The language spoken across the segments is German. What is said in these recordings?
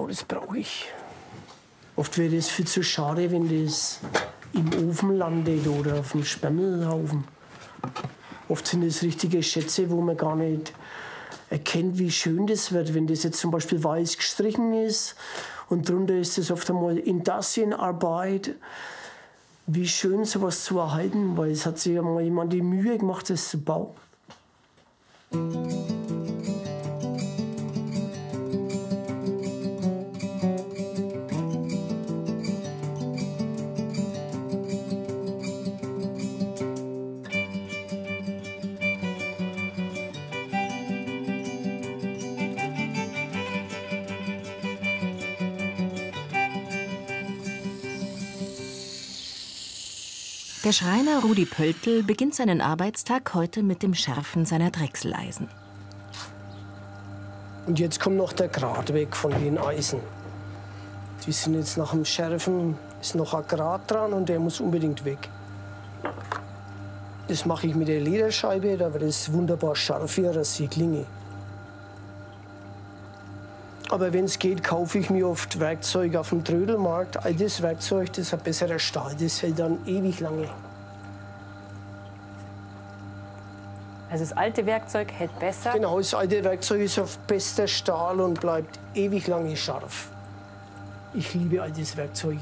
Genau, das brauche ich. Oft wäre es viel zu schade, wenn das im Ofen landet oder auf dem Sperrmüllhaufen. Oft sind es richtige Schätze, wo man gar nicht erkennt, wie schön das wird. Wenn das jetzt zum Beispiel weiß gestrichen ist und drunter ist es oft einmal Industrienarbeit. Wie schön sowas zu erhalten, weil es hat sich ja mal jemand die Mühe gemacht, das zu bauen. Der Schreiner Rudi Pöltl beginnt seinen Arbeitstag heute mit dem Schärfen seiner Drechseleisen. Und jetzt kommt noch der Grat weg von den Eisen. Die sind jetzt nach dem Schärfen, ist noch ein Grat dran und der muss unbedingt weg. Das mache ich mit der Lederscheibe, da wird es wunderbar scharf wie eine Rasierklinge. Aber wenn es geht, kaufe ich mir oft Werkzeug auf dem Trödelmarkt. Altes Werkzeug, das ist ein besserer Stahl, das hält dann ewig lange. Also das alte Werkzeug hält besser? Genau, das alte Werkzeug ist auf bester Stahl und bleibt ewig lange scharf. Ich liebe altes Werkzeug,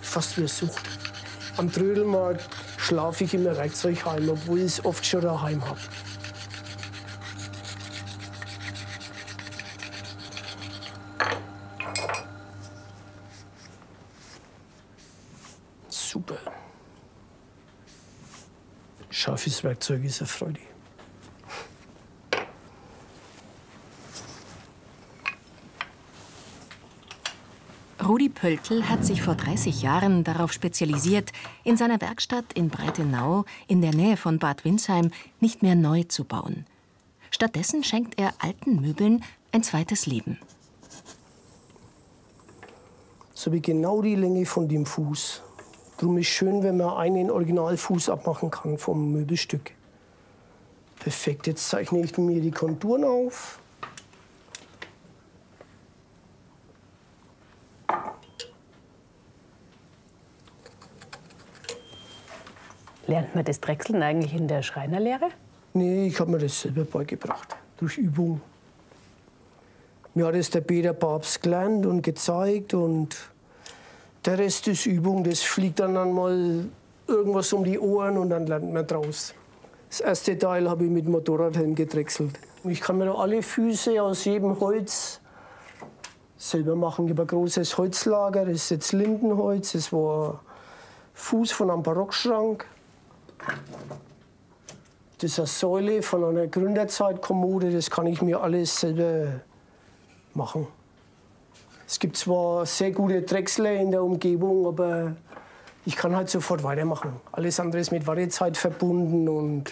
fast wie eine Sucht. Am Trödelmarkt schlafe ich immer Werkzeug heim, obwohl ich es oft schon daheim habe. Super. Scharfes Werkzeug ist eine Freude. Rudi Pöltl hat sich vor 30 Jahren darauf spezialisiert, in seiner Werkstatt in Breitenau in der Nähe von Bad Windsheim nicht mehr neu zu bauen. Stattdessen schenkt er alten Möbeln ein zweites Leben. So wie genau die Länge von dem Fuß. Darum ist es schön, wenn man einen Originalfuß abmachen kann vom Möbelstück. Perfekt, jetzt zeichne ich mir die Konturen auf. Lernt man das Drechseln eigentlich in der Schreinerlehre? Nee, ich habe mir das selber beigebracht, durch Übung. Mir hat es der Peter Papst gelernt und gezeigt und der Rest ist Übung, das fliegt dann mal irgendwas um die Ohren und dann lernt man draus. Das erste Teil habe ich mit Motorradhelm gedrechselt. Ich kann mir alle Füße aus jedem Holz selber machen. Ich habe ein großes Holzlager, das ist jetzt Lindenholz, das war Fuß von einem Barockschrank. Das ist eine Säule von einer Gründerzeitkommode, das kann ich mir alles selber machen. Es gibt zwar sehr gute Drechsler in der Umgebung, aber ich kann halt sofort weitermachen. Alles andere ist mit Wartezeit verbunden und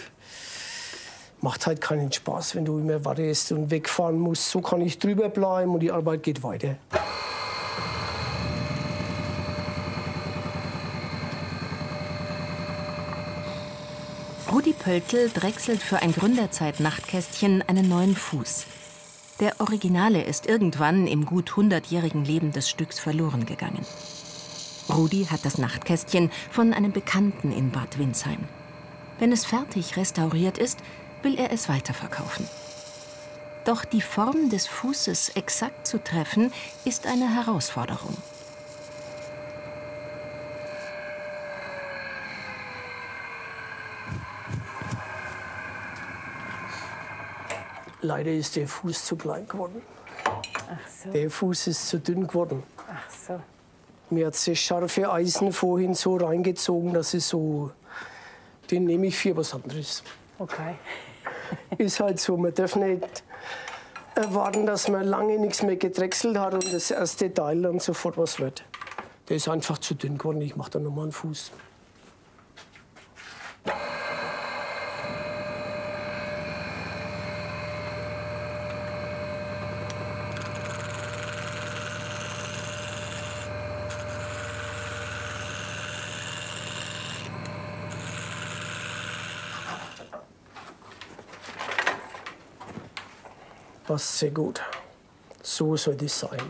macht halt keinen Spaß, wenn du immer wartest und wegfahren musst. So kann ich drüber bleiben und die Arbeit geht weiter. Rudi Pöltl drechselt für ein Gründerzeit-Nachtkästchen einen neuen Fuß. Der Originale ist irgendwann im gut 100-jährigen Leben des Stücks verloren gegangen. Rudi hat das Nachtkästchen von einem Bekannten in Bad Windsheim. Wenn es fertig restauriert ist, will er es weiterverkaufen. Doch die Form des Fußes exakt zu treffen, ist eine Herausforderung. Leider ist der Fuß zu klein geworden. Ach so. Der Fuß ist zu dünn geworden. Ach so. Mir hat das scharfe Eisen vorhin so reingezogen, dass es so, den nehme ich für was anderes. Okay. Ist halt so, man darf nicht erwarten, dass man lange nichts mehr gedrechselt hat und das erste Teil dann sofort was wird. Der ist einfach zu dünn geworden, ich mache da nochmal einen Fuß. Passt sehr gut. So soll das sein.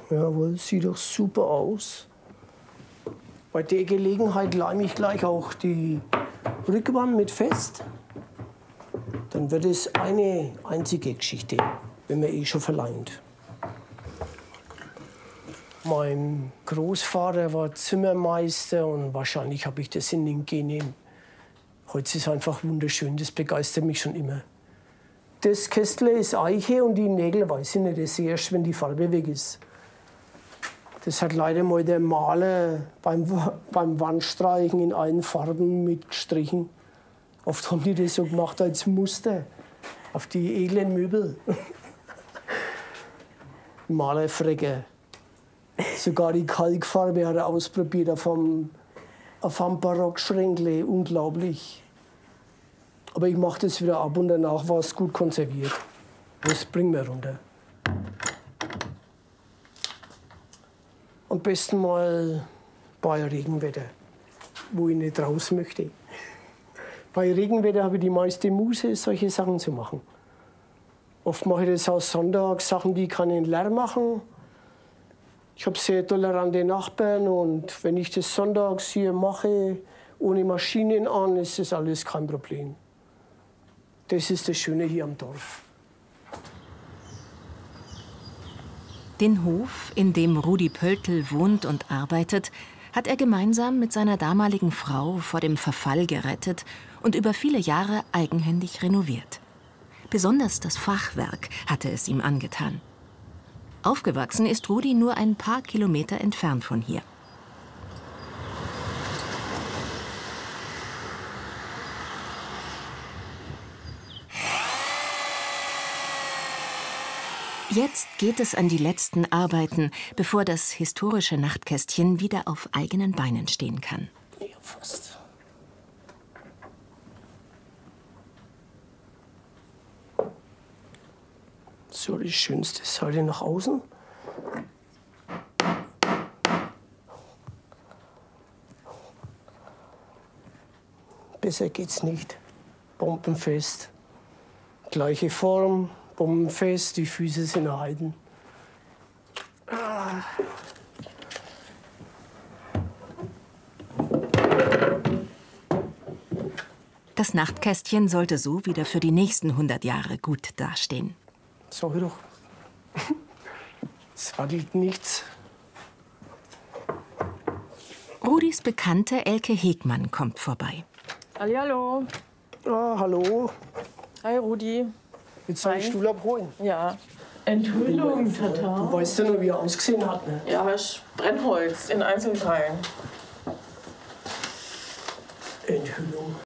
Jawohl, sieht doch super aus. Bei der Gelegenheit leime ich gleich auch die Rückwand mit fest. Dann wird es eine einzige Geschichte, wenn man eh schon verleimt. Mein Großvater war Zimmermeister und wahrscheinlich habe ich das in den Genen. Heute ist es einfach wunderschön, das begeistert mich schon immer. Das Kästle ist Eiche und die Nägel weiß ich nicht, das sehe ich erst, wenn die Farbe weg ist. Das hat leider mal der Maler beim Wandstreichen in allen Farben mitgestrichen. Oft haben die das so gemacht als Muster auf die edlen Möbel. Malerfrecker. Sogar die Kalkfarbe hat er ausprobiert auf einem Barockschränkle. Unglaublich. Aber ich mache das wieder ab und danach war es gut konserviert. Das bringen wir runter. Am besten mal bei Regenwetter, wo ich nicht raus möchte. Bei Regenwetter habe ich die meiste Muße, solche Sachen zu machen. Oft mache ich das aus Sonntag, Sachen, die keinen Lärm machen. Ich habe sehr tolerante Nachbarn und wenn ich das sonntags hier mache, ohne Maschinen an, ist das alles kein Problem. Das ist das Schöne hier am Dorf. Den Hof, in dem Rudi Pöltl wohnt und arbeitet, hat er gemeinsam mit seiner damaligen Frau vor dem Verfall gerettet und über viele Jahre eigenhändig renoviert. Besonders das Fachwerk hatte es ihm angetan. Aufgewachsen ist Rudi nur ein paar Kilometer entfernt von hier. Jetzt geht es an die letzten Arbeiten, bevor das historische Nachtkästchen wieder auf eigenen Beinen stehen kann. Ja, fast. So, die schönste Seite nach außen. Besser geht's nicht. Bombenfest. Gleiche Form, bombenfest, die Füße sind erhalten. Das Nachtkästchen sollte so wieder für die nächsten 100 Jahre gut dastehen. Sag ich doch. Es wackelt nichts. Rudis Bekannte Elke Hegmann kommt vorbei. Hallo. Ah, hallo. Hi, Rudi. Willst du einen Stuhl abholen? Ja. Entschuldigung, Du Tata. weißt ja nur, wie er ausgesehen hat, ne? Ja, Brennholz in Einzelteilen. Enthüllung.